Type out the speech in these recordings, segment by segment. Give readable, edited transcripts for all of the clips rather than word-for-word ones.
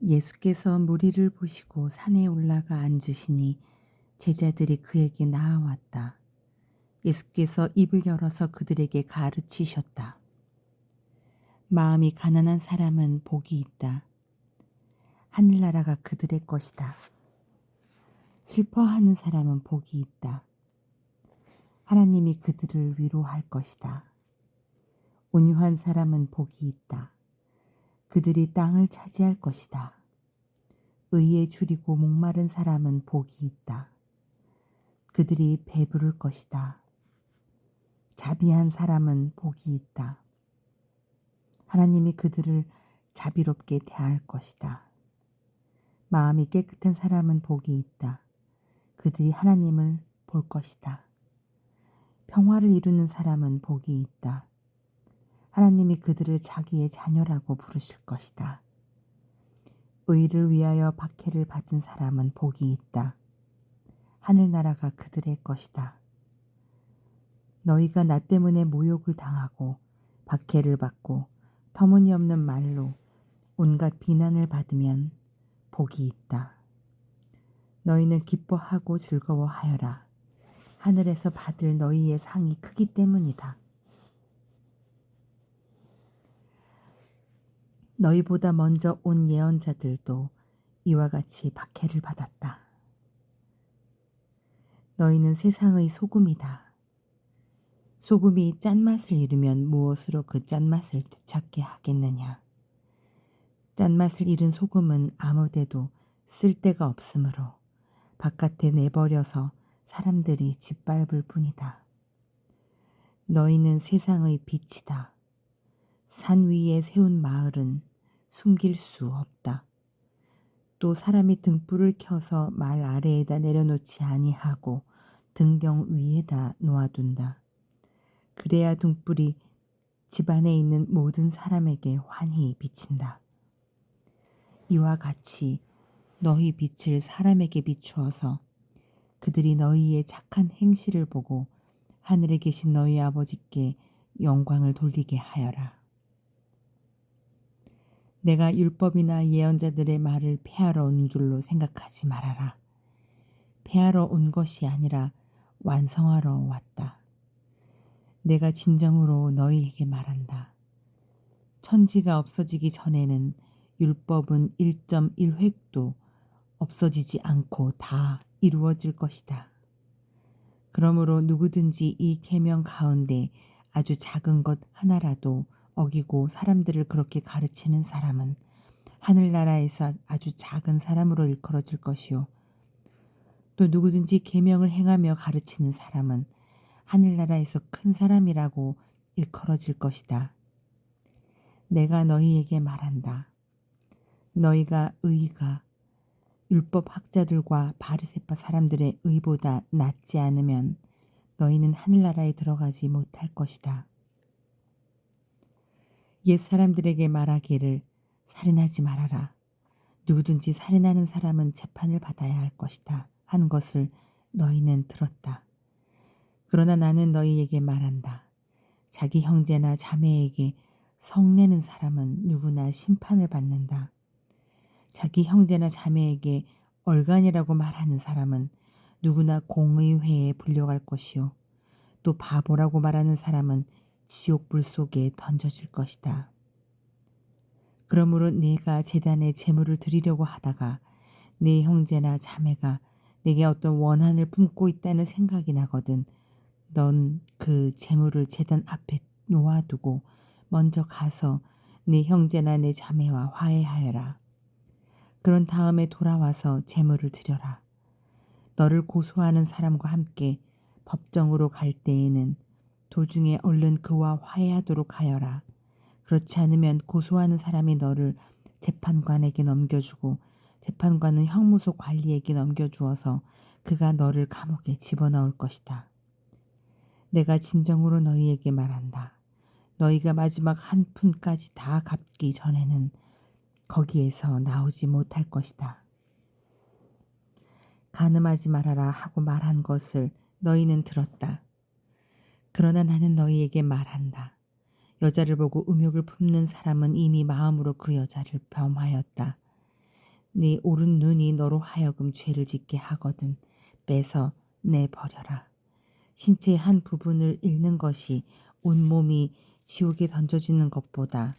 예수께서 무리를 보시고 산에 올라가 앉으시니 제자들이 그에게 나아왔다. 예수께서 입을 열어서 그들에게 가르치셨다. 마음이 가난한 사람은 복이 있다. 하늘나라가 그들의 것이다. 슬퍼하는 사람은 복이 있다. 하나님이 그들을 위로할 것이다. 온유한 사람은 복이 있다. 그들이 땅을 차지할 것이다. 의에 줄이고 목마른 사람은 복이 있다. 그들이 배부를 것이다. 자비한 사람은 복이 있다. 하나님이 그들을 자비롭게 대할 것이다. 마음이 깨끗한 사람은 복이 있다. 그들이 하나님을 볼 것이다. 평화를 이루는 사람은 복이 있다. 하나님이 그들을 자기의 자녀라고 부르실 것이다. 의를 위하여 박해를 받은 사람은 복이 있다. 하늘나라가 그들의 것이다. 너희가 나 때문에 모욕을 당하고 박해를 받고 터무니없는 말로 온갖 비난을 받으면 복이 있다. 너희는 기뻐하고 즐거워하여라. 하늘에서 받을 너희의 상이 크기 때문이다. 너희보다 먼저 온 예언자들도 이와 같이 박해를 받았다. 너희는 세상의 소금이다. 소금이 짠맛을 잃으면 무엇으로 그 짠맛을 되찾게 하겠느냐. 짠맛을 잃은 소금은 아무데도 쓸데가 없으므로 바깥에 내버려서 사람들이 짓밟을 뿐이다. 너희는 세상의 빛이다. 산 위에 세운 마을은 숨길 수 없다. 또 사람이 등불을 켜서 말 아래에다 내려놓지 아니하고 등경 위에다 놓아둔다. 그래야 등불이 집안에 있는 모든 사람에게 환히 비친다. 이와 같이 너희 빛을 사람에게 비추어서 그들이 너희의 착한 행실을 보고 하늘에 계신 너희 아버지께 영광을 돌리게 하여라. 내가 율법이나 예언자들의 말을 폐하러 온 줄로 생각하지 말아라. 폐하러 온 것이 아니라 완성하러 왔다. 내가 진정으로 너희에게 말한다. 천지가 없어지기 전에는 율법은 1.1획도 없어지지 않고 다 이루어질 것이다. 그러므로 누구든지 이 계명 가운데 아주 작은 것 하나라도 어기고 사람들을 그렇게 가르치는 사람은 하늘나라에서 아주 작은 사람으로 일컬어질 것이요. 또 누구든지 계명을 행하며 가르치는 사람은 하늘나라에서 큰 사람이라고 일컬어질 것이다. 내가 너희에게 말한다. 너희가 의가 율법 학자들과 바리새파 사람들의 의보다 낫지 않으면 너희는 하늘나라에 들어가지 못할 것이다. 옛 사람들에게 말하기를 살인하지 말아라. 누구든지 살인하는 사람은 재판을 받아야 할 것이다. 한 것을 너희는 들었다. 그러나 나는 너희에게 말한다. 자기 형제나 자매에게 성내는 사람은 누구나 심판을 받는다. 자기 형제나 자매에게 얼간이라고 말하는 사람은 누구나 공의회에 불려갈 것이요. 또 바보라고 말하는 사람은 지옥불 속에 던져질 것이다. 그러므로 네가 제단에 제물을 드리려고 하다가 네 형제나 자매가 내게 어떤 원한을 품고 있다는 생각이 나거든 넌 그 제물을 제단 앞에 놓아두고 먼저 가서 네 형제나 내 자매와 화해하여라. 그런 다음에 돌아와서 제물을 드려라. 너를 고소하는 사람과 함께 법정으로 갈 때에는 도중에 얼른 그와 화해하도록 하여라. 그렇지 않으면 고소하는 사람이 너를 재판관에게 넘겨주고 재판관은 형무소 관리에게 넘겨주어서 그가 너를 감옥에 집어넣을 것이다. 내가 진정으로 너희에게 말한다. 너희가 마지막 한 푼까지 다 갚기 전에는 거기에서 나오지 못할 것이다. 간음하지 말아라 하고 말한 것을 너희는 들었다. 그러나 나는 너희에게 말한다. 여자를 보고 음욕을 품는 사람은 이미 마음으로 그 여자를 범하였다. 네 오른 눈이 너로 하여금 죄를 짓게 하거든 빼서 내버려라. 신체의 한 부분을 잃는 것이 온몸이 지옥에 던져지는 것보다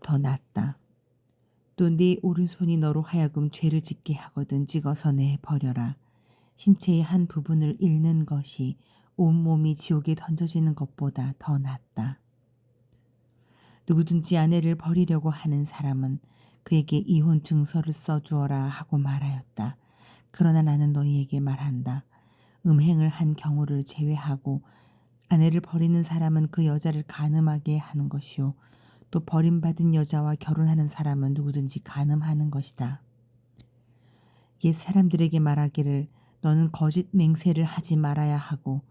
더 낫다. 또 네 오른손이 너로 하여금 죄를 짓게 하거든 찍어서 내버려라. 신체의 한 부분을 잃는 것이 온몸이 지옥에 던져지는 것보다 더 낫다. 누구든지 아내를 버리려고 하는 사람은 그에게 이혼 증서를 써주어라 하고 말하였다. 그러나 나는 너희에게 말한다. 음행을 한 경우를 제외하고 아내를 버리는 사람은 그 여자를 간음하게 하는 것이요. 또 버림받은 여자와 결혼하는 사람은 누구든지 간음하는 것이다. 옛 사람들에게 말하기를 너는 거짓 맹세를 하지 말아야 하고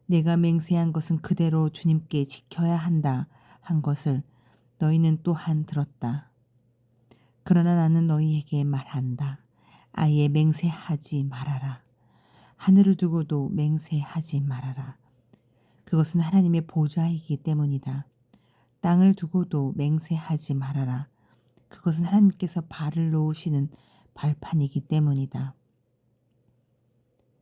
내가 맹세한 것은 그대로 주님께 지켜야 한다 한 것을 너희는 또한 들었다. 그러나 나는 너희에게 말한다. 아예 맹세하지 말아라. 하늘을 두고도 맹세하지 말아라. 그것은 하나님의 보좌이기 때문이다. 땅을 두고도 맹세하지 말아라. 그것은 하나님께서 발을 놓으시는 발판이기 때문이다.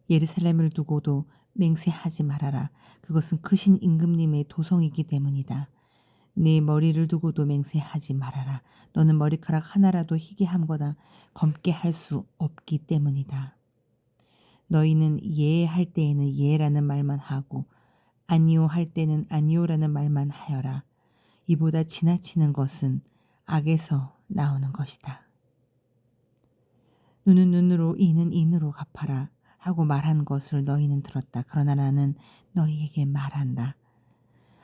예루살렘을 두고도 맹세하지 말아라. 그것은 크신 임금님의 도성이기 때문이다. 네 머리를 두고도 맹세하지 말아라. 너는 머리카락 하나라도 희게 함거나 검게 할 수 없기 때문이다. 너희는 예 할 때에는 예라는 말만 하고 아니요 할 때는 아니요라는 말만 하여라. 이보다 지나치는 것은 악에서 나오는 것이다. 눈은 눈으로 이는 인으로 갚아라 하고 말한 것을 너희는 들었다. 그러나 나는 너희에게 말한다.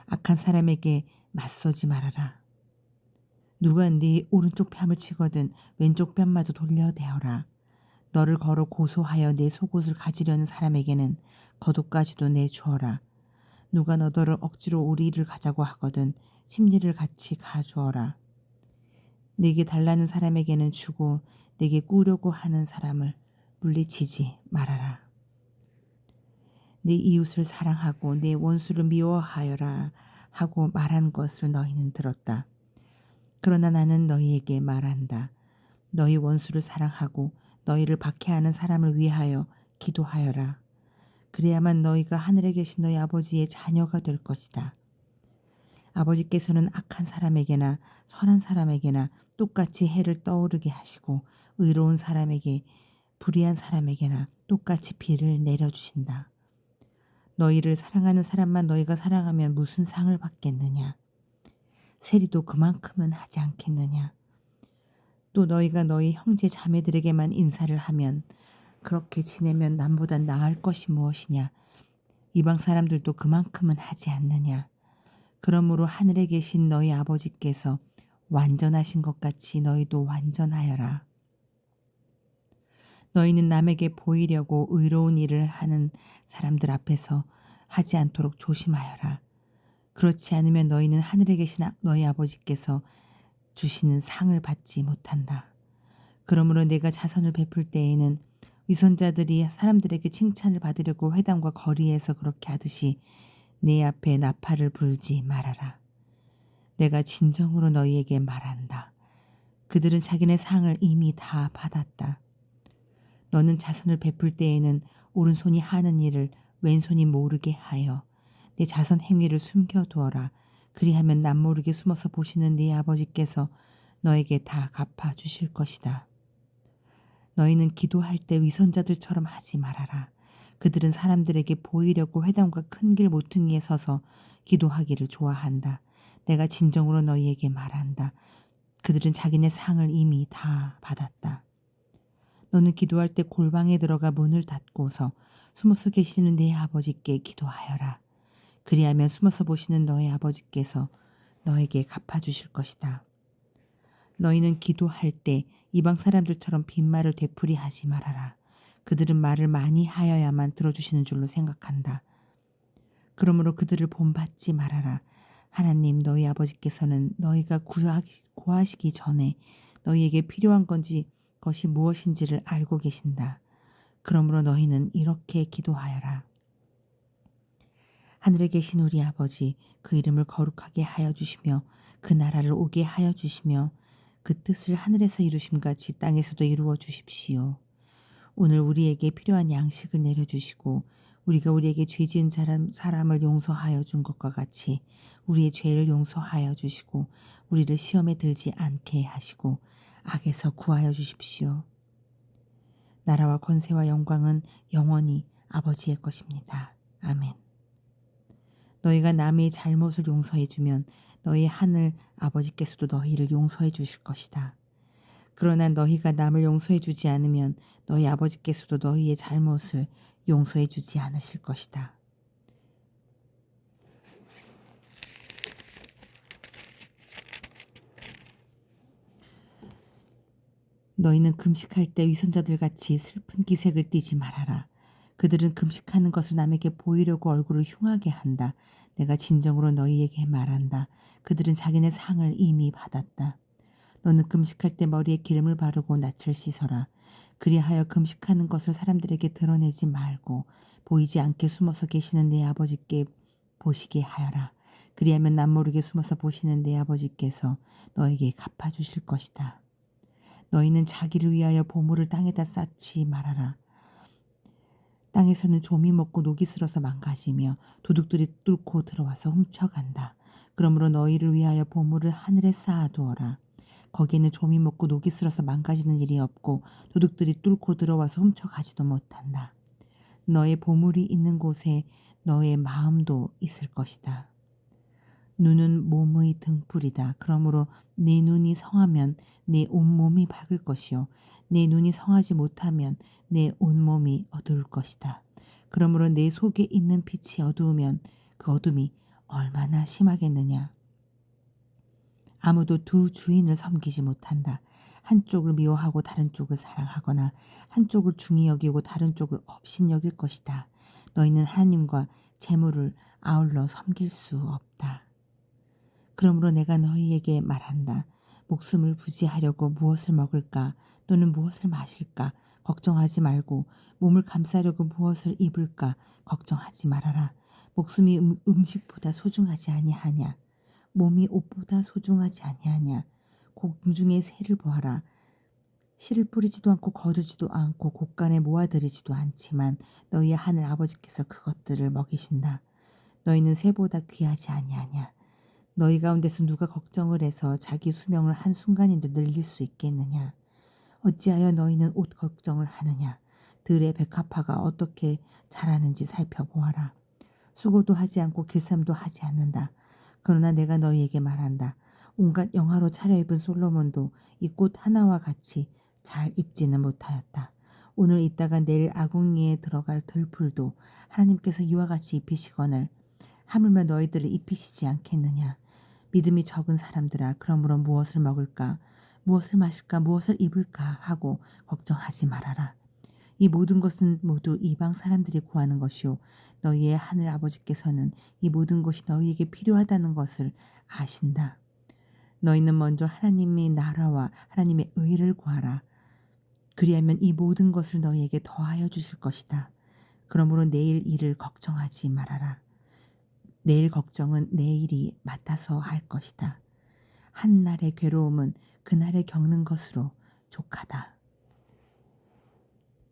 악한 사람에게 맞서지 말아라. 누가 네 오른쪽 뺨을 치거든 왼쪽 뺨마저 돌려대어라. 너를 걸어 고소하여 내 속옷을 가지려는 사람에게는 겉옷까지도 내주어라. 누가 너더러 억지로 우리를 가자고 하거든 심리를 같이 가주어라. 내게 달라는 사람에게는 주고 내게 꾸려고 하는 사람을 물리치지 말아라. 내 이웃을 사랑하고 내 원수를 미워하여라 하고 말한 것을 너희는 들었다. 그러나 나는 너희에게 말한다. 너희 원수를 사랑하고 너희를 박해하는 사람을 위하여 기도하여라. 그래야만 너희가 하늘에 계신 너희 아버지의 자녀가 될 것이다. 아버지께서는 악한 사람에게나 선한 사람에게나 똑같이 해를 떠오르게 하시고 의로운 사람에게 불의한 사람에게나 똑같이 비를 내려주신다. 너희를 사랑하는 사람만 너희가 사랑하면 무슨 상을 받겠느냐? 세리도 그만큼은 하지 않겠느냐? 또 너희가 너희 형제 자매들에게만 인사를 하면 그렇게 지내면 남보다 나을 것이 무엇이냐? 이방 사람들도 그만큼은 하지 않느냐? 그러므로 하늘에 계신 너희 아버지께서 완전하신 것 같이 너희도 완전하여라. 너희는 남에게 보이려고 의로운 일을 하는 사람들 앞에서 하지 않도록 조심하여라. 그렇지 않으면 너희는 하늘에 계신 너희 아버지께서 주시는 상을 받지 못한다. 그러므로 내가 자선을 베풀 때에는 위선자들이 사람들에게 칭찬을 받으려고 회당과 거리에서 그렇게 하듯이 내 앞에 나팔을 불지 말아라. 내가 진정으로 너희에게 말한다. 그들은 자기네 상을 이미 다 받았다. 너는 자선을 베풀 때에는 오른손이 하는 일을 왼손이 모르게 하여 내 자선 행위를 숨겨두어라. 그리하면 남모르게 숨어서 보시는 네 아버지께서 너에게 다 갚아주실 것이다. 너희는 기도할 때 위선자들처럼 하지 말아라. 그들은 사람들에게 보이려고 회당과 큰 길 모퉁이에 서서 기도하기를 좋아한다. 내가 진정으로 너희에게 말한다. 그들은 자기네 상을 이미 다 받았다. 너는 기도할 때 골방에 들어가 문을 닫고서 숨어서 계시는 네 아버지께 기도하여라. 그리하면 숨어서 보시는 너의 아버지께서 너에게 갚아주실 것이다. 너희는 기도할 때 이방 사람들처럼 빈말을 되풀이하지 말아라. 그들은 말을 많이 하여야만 들어주시는 줄로 생각한다. 그러므로 그들을 본받지 말아라. 하나님 너희 아버지께서는 너희가 구하시기 전에 너희에게 필요한 것이 무엇인지를 알고 계신다. 그러므로 너희는 이렇게 기도하여라. 하늘에 계신 우리 아버지, 그 이름을 거룩하게 하여 주시며 그 나라를 오게 하여 주시며 그 뜻을 하늘에서 이루심 같이 땅에서도 이루어 주십시오. 오늘 우리에게 필요한 양식을 내려주시고 우리가 우리에게 죄 지은 사람을 용서하여 준 것과 같이 우리의 죄를 용서하여 주시고 우리를 시험에 들지 않게 하시고 악에서 구하여 주십시오. 나라와 권세와 영광은 영원히 아버지의 것입니다. 아멘. 너희가 남의 잘못을 용서해 주면 너희 하늘 아버지께서도 너희를 용서해 주실 것이다. 그러나 너희가 남을 용서해 주지 않으면 너희 아버지께서도 너희의 잘못을 용서해 주지 않으실 것이다. 너희는 금식할 때 위선자들 같이 슬픈 기색을 띠지 말아라. 그들은 금식하는 것을 남에게 보이려고 얼굴을 흉하게 한다. 내가 진정으로 너희에게 말한다. 그들은 자기네 상을 이미 받았다. 너는 금식할 때 머리에 기름을 바르고 낯을 씻어라. 그리하여 금식하는 것을 사람들에게 드러내지 말고 보이지 않게 숨어서 계시는 내 아버지께 보시게 하여라. 그리하면 남모르게 숨어서 보시는 내 아버지께서 너에게 갚아주실 것이다. 너희는 자기를 위하여 보물을 땅에다 쌓지 말아라. 땅에서는 좀이 먹고 녹이 슬어서 망가지며 도둑들이 뚫고 들어와서 훔쳐간다. 그러므로 너희를 위하여 보물을 하늘에 쌓아두어라. 거기에는 좀이 먹고 녹이 슬어서 망가지는 일이 없고 도둑들이 뚫고 들어와서 훔쳐가지도 못한다. 너의 보물이 있는 곳에 너의 마음도 있을 것이다. 눈은 몸의 등불이다. 그러므로 내 눈이 성하면 내 온몸이 밝을 것이요 내 눈이 성하지 못하면 내 온몸이 어두울 것이다. 그러므로 내 속에 있는 빛이 어두우면 그 어둠이 얼마나 심하겠느냐. 아무도 두 주인을 섬기지 못한다. 한쪽을 미워하고 다른 쪽을 사랑하거나 한쪽을 중히 여기고 다른 쪽을 업신 여길 것이다. 너희는 하나님과 재물을 아울러 섬길 수 없다. 그러므로 내가 너희에게 말한다. 목숨을 부지하려고 무엇을 먹을까 또는 무엇을 마실까 걱정하지 말고 몸을 감싸려고 무엇을 입을까 걱정하지 말아라. 목숨이 음식보다 소중하지 아니하냐. 몸이 옷보다 소중하지 아니하냐. 공중의 새를 보아라. 씨를 뿌리지도 않고 거두지도 않고 곳간에 모아들이지도 않지만 너희의 하늘 아버지께서 그것들을 먹이신다. 너희는 새보다 귀하지 아니하냐. 너희 가운데서 누가 걱정을 해서 자기 수명을 한순간인도 늘릴 수 있겠느냐. 어찌하여 너희는 옷 걱정을 하느냐. 들의 백합화가 어떻게 자라는지 살펴보아라. 수고도 하지 않고 길쌈도 하지 않는다. 그러나 내가 너희에게 말한다. 온갖 영화로 차려입은 솔로몬도 이 꽃 하나와 같이 잘 입지는 못하였다. 오늘 있다가 내일 아궁이에 들어갈 들풀도 하나님께서 이와 같이 입히시거늘 하물며 너희들을 입히시지 않겠느냐. 믿음이 적은 사람들아, 그러므로 무엇을 먹을까 무엇을 마실까 무엇을 입을까 하고 걱정하지 말아라. 이 모든 것은 모두 이방 사람들이 구하는 것이요 너희의 하늘 아버지께서는 이 모든 것이 너희에게 필요하다는 것을 아신다. 너희는 먼저 하나님의 나라와 하나님의 의를 구하라. 그리하면 이 모든 것을 너희에게 더하여 주실 것이다. 그러므로 내일 일을 걱정하지 말아라. 내일 걱정은 내일이 맡아서 할 것이다. 한날의 괴로움은 그날에 겪는 것으로 족하다.